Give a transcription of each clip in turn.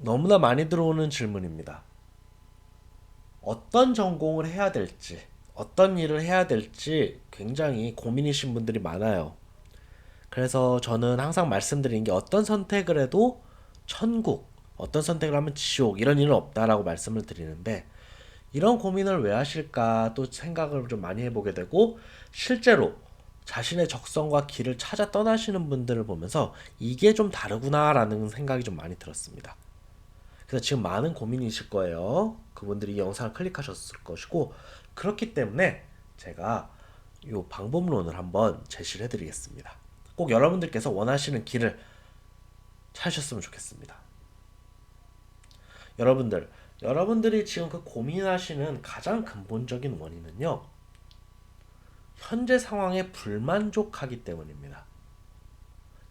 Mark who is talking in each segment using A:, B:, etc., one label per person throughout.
A: 너무나 많이 들어오는 질문입니다. 어떤 전공을 해야 될지, 어떤 일을 해야 될지 굉장히 고민이신 분들이 많아요. 그래서 저는 항상 말씀드리는 게 어떤 선택을 해도 천국, 어떤 선택을 하면 지옥, 이런 일은 없다라고 말씀을 드리는데 이런 고민을 왜 하실까 또 생각을 좀 많이 해보게 되고 실제로 자신의 적성과 길을 찾아 떠나시는 분들을 보면서 이게 좀 다르구나라는 생각이 좀 많이 들었습니다. 그래서 지금 많은 고민이실 거예요. 그분들이 이 영상을 클릭하셨을 것이고 그렇기 때문에 제가 이 방법론을 한번 제시를 해드리겠습니다. 꼭 여러분들께서 원하시는 길을 찾으셨으면 좋겠습니다. 여러분들이 지금 그 고민하시는 가장 근본적인 원인은요. 현재 상황에 불만족하기 때문입니다.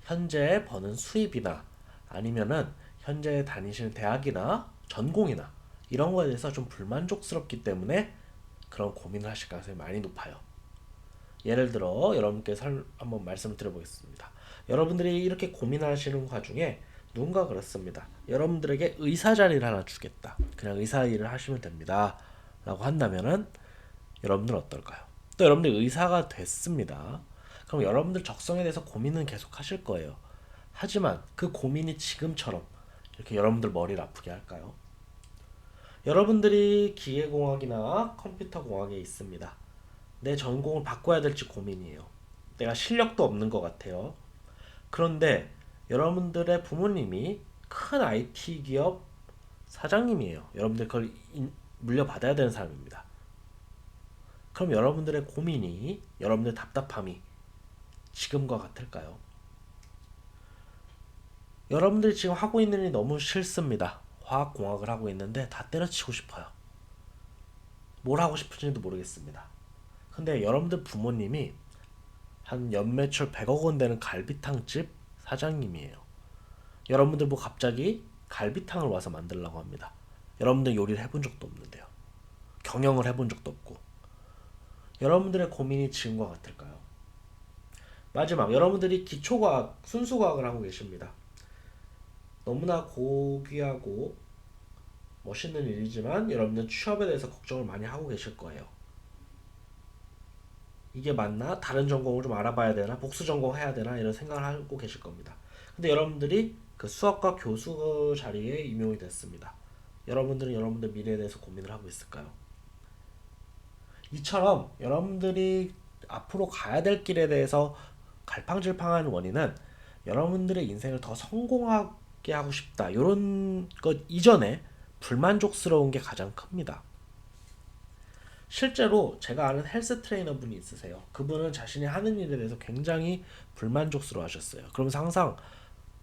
A: 현재 버는 수입이나 아니면은 현재 다니시는 대학이나 전공이나 이런 거에 대해서 좀 불만족스럽기 때문에 그런 고민을 하실 가능성이 많이 높아요. 예를 들어 여러분께 한번 말씀을 드려보겠습니다. 여러분들이 이렇게 고민하시는 와중에 누군가 그렇습니다. 여러분들에게 의사 자리를 하나 주겠다. 그냥 의사 일을 하시면 됩니다. 라고 한다면은 여러분들은 어떨까요? 또 여러분들 의사가 됐습니다. 그럼 여러분들 적성에 대해서 고민은 계속 하실 거예요. 하지만 그 고민이 지금처럼 이렇게 여러분들 머리를 아프게 할까요? 여러분들이 기계공학이나 컴퓨터공학에 있습니다. 내 전공을 바꿔야 될지 고민이에요. 내가 실력도 없는 것 같아요. 그런데 여러분들의 부모님이 큰 IT 기업 사장님이에요. 여러분들 그걸 물려받아야 되는 사람입니다. 그럼 여러분들의 고민이, 여러분들의 답답함이 지금과 같을까요? 여러분들이 지금 하고 있는 일이 너무 싫습니다. 화학공학을 하고 있는데 다 때려치고 싶어요. 뭘 하고 싶은지도 모르겠습니다. 근데 여러분들 부모님이 한 연매출 100억 원 되는 갈비탕집 사장님이에요. 여러분들 뭐 갑자기 갈비탕을 와서 만들려고 합니다. 여러분들 요리를 해본 적도 없는데요. 경영을 해본 적도 없고. 여러분들의 고민이 지금과 같을까요? 마지막, 여러분들이 기초과학, 순수과학을 하고 계십니다. 너무나 고귀하고 멋있는 일이지만 여러분들 취업에 대해서 걱정을 많이 하고 계실 거예요. 이게 맞나? 다른 전공을 좀 알아봐야 되나? 복수 전공해야 되나? 이런 생각을 하고 계실 겁니다. 근데 여러분들이 그 수학과 교수 자리에 임용이 됐습니다. 여러분들은 여러분들 미래에 대해서 고민을 하고 있을까요? 이처럼 여러분들이 앞으로 가야 될 길에 대해서 갈팡질팡한 원인은 여러분들의 인생을 더 성공하게 하고 싶다. 이런 것 이전에 불만족스러운 게 가장 큽니다. 실제로 제가 아는 헬스 트레이너 분이 있으세요. 그분은 자신이 하는 일에 대해서 굉장히 불만족스러워 하셨어요. 그러면서 항상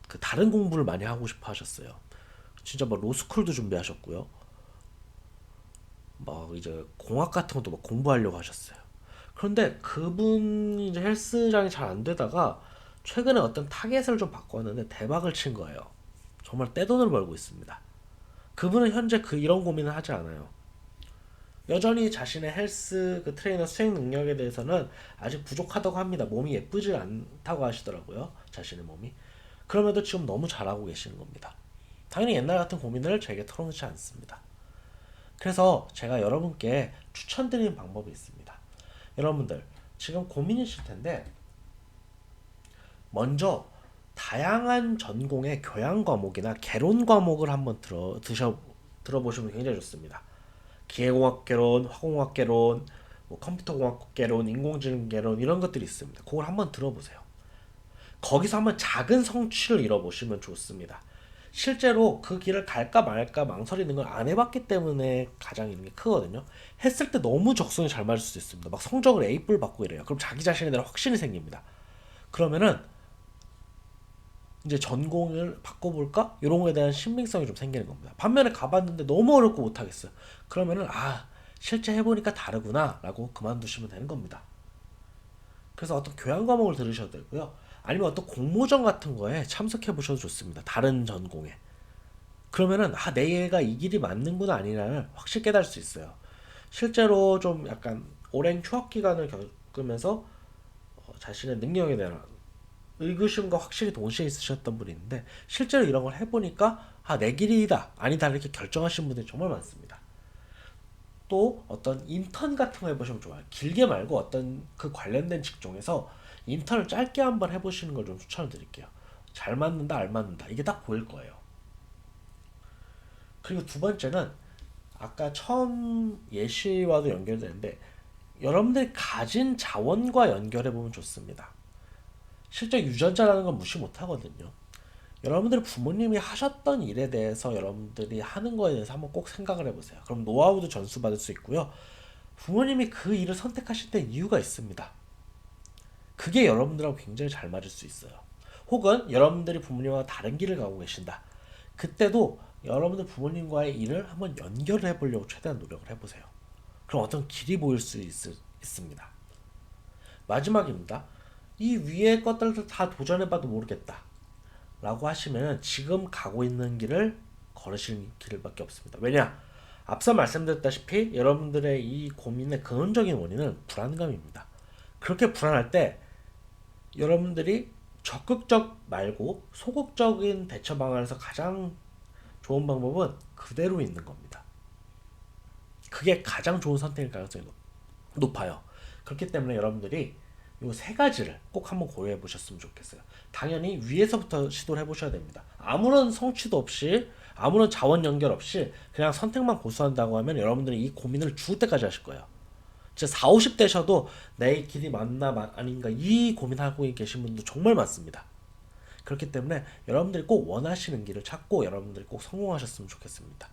A: 그 다른 공부를 많이 하고 싶어 하셨어요. 진짜 막 로스쿨도 준비하셨고요. 막 이제 공학 같은 것도 막 공부하려고 하셨어요. 그런데 그분이 이제 헬스장이 잘 안 되다가 최근에 어떤 타겟을 좀 바꿨는데 대박을 친 거예요. 정말 떼돈을 벌고 있습니다. 그분은 현재 이런 고민을 하지 않아요. 여전히 자신의 헬스 그 트레이너 수행 능력에 대해서는 아직 부족하다고 합니다. 몸이 예쁘지 않다고 하시더라고요. 자신의 몸이. 그럼에도 지금 너무 잘하고 계시는 겁니다. 당연히 옛날 같은 고민을 저에게 털어놓지 않습니다. 그래서 제가 여러분께 추천드리는 방법이 있습니다. 여러분들 지금 고민이실 텐데 먼저 다양한 전공의 교양 과목이나 개론 과목을 한번 들어보시면 굉장히 좋습니다. 기계공학 개론, 화공학 개론, 뭐 컴퓨터공학 개론, 인공지능 개론 이런 것들이 있습니다. 그걸 한번 들어보세요. 거기서 한번 작은 성취를 이뤄보시면 좋습니다. 실제로 그 길을 갈까 말까 망설이는 걸 안 해봤기 때문에 가장 이런 게 크거든요. 했을 때 너무 적성이 잘 맞을 수도 있습니다. 막 성적을 A+ 받고 이래요. 그럼 자기 자신에 대한 확신이 생깁니다. 그러면은 이제 전공을 바꿔볼까? 이런 거에 대한 신빙성이 좀 생기는 겁니다. 반면에 가봤는데 너무 어렵고 못하겠어요. 그러면은 실제 해보니까 다르구나 라고 그만두시면 되는 겁니다. 그래서 어떤 교양 과목을 들으셔도 되고요. 아니면 어떤 공모전 같은 거에 참석해 보셔도 좋습니다. 다른 전공에. 그러면은 내가 이 길이 맞는구나 아니냐를 확실히 깨달을 수 있어요. 실제로 좀 약간 오랜 휴학 기간을 겪으면서 자신의 능력에 대한 의구심과 확실히 동시에 있으셨던 분이 있는데 실제로 이런 걸 해보니까 아, 내 길이다 아니다 이렇게 결정하신 분들이 정말 많습니다. 또 어떤 인턴 같은 거 해보시면 좋아요. 길게 말고 어떤 그 관련된 직종에서 인턴을 짧게 한번 해보시는 걸 좀 추천을 드릴게요. 잘 맞는다, 안 맞는다 이게 딱 보일 거예요. 그리고 두 번째는 아까 처음 예시와도 연결되는데 여러분들이 가진 자원과 연결해 보면 좋습니다. 실제 유전자라는 건 무시 못 하거든요. 여러분들이 부모님이 하셨던 일에 대해서 여러분들이 하는 거에 대해서 한번 꼭 생각을 해보세요. 그럼 노하우도 전수받을 수 있고요. 부모님이 그 일을 선택하실 때 이유가 있습니다. 그게 여러분들하고 굉장히 잘 맞을 수 있어요. 혹은 여러분들이 부모님과 다른 길을 가고 계신다. 그때도 여러분들 부모님과의 일을 한번 연결을 해보려고 최대한 노력을 해보세요. 그럼 어떤 길이 보일 수 있습니다. 마지막입니다. 이 위의 것들을 다 도전해봐도 모르겠다. 라고 하시면 지금 가고 있는 길을 걸으실 길밖에 없습니다. 왜냐? 앞서 말씀드렸다시피 여러분들의 이 고민의 근원적인 원인은 불안감입니다. 그렇게 불안할 때 여러분들이 적극적 말고 소극적인 대처 방안에서 가장 좋은 방법은 그대로 있는 겁니다. 그게 가장 좋은 선택일 가능성이 높아요. 그렇기 때문에 여러분들이 이 세 가지를 꼭 한번 고려해 보셨으면 좋겠어요. 당연히 위에서부터 시도를 해보셔야 됩니다. 아무런 성취도 없이 아무런 자원 연결 없이 그냥 선택만 고수한다고 하면 여러분들이 이 고민을 죽을 때까지 하실 거예요. 진짜 4, 50대셔도 내 길이 맞나 아닌가 이 고민하고 계신 분도 정말 많습니다. 그렇기 때문에 여러분들이 꼭 원하시는 길을 찾고 여러분들이 꼭 성공하셨으면 좋겠습니다.